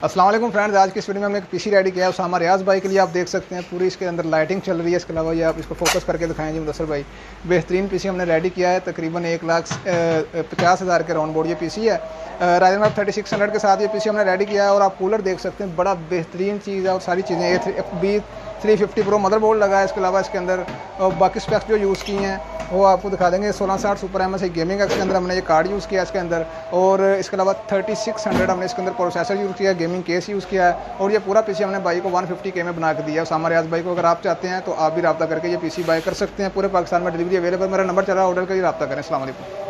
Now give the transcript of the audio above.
अस्सलाम वालेकुम फ्रेंड्स, आज की इस वीडियो में हमने एक पीसी रेडी किया है उसामा रियाज भाई के लिए। आप देख सकते हैं पूरी इसके अंदर लाइटिंग चल रही है। इसके अलावा ये आप इसको फोकस करके दिखाएं जी मुदस्सर भाई। बेहतरीन पीसी हमने रेडी किया है। तकरीबन 1,50,000 के राउंड बोर्ड ये पीसी है। राइजन 3600 के साथ ये पीसी हमने रेडी किया है। और आप कूलर देख सकते हैं, बड़ा बेहतरीन चीज़ है और सारी चीज़ें B350 प्रो मदरबोर्ड लगा है। इसके अलावा इसके अंदर बाकी स्पेक्स जो यूज़ की हैं वो आपको दिखा देंगे। 1660 सुपर MSI गेमिंग है इसके अंदर, हमने ये कार्ड यूज़ किया इसके अंदर। और इसके अलावा 3600 हमने इसके अंदर प्रोसेसर यूज़ किया, गेमिंग केस यूज़ किया है। और ये पूरा पीसी हमने भाई को 150K में बना के दिया है उसामा रियाज भाई को। अगर आप चाहते हैं तो आप भी रब्ता करके ये पीसी बाय कर सकते हैं। पूरे पाकिस्तान में डिलीवरी अवेलेबल। मेरा नंबर चल रहा है, ऑर्डर का ही रब्ता करें। अस्सलाम वालेकुम।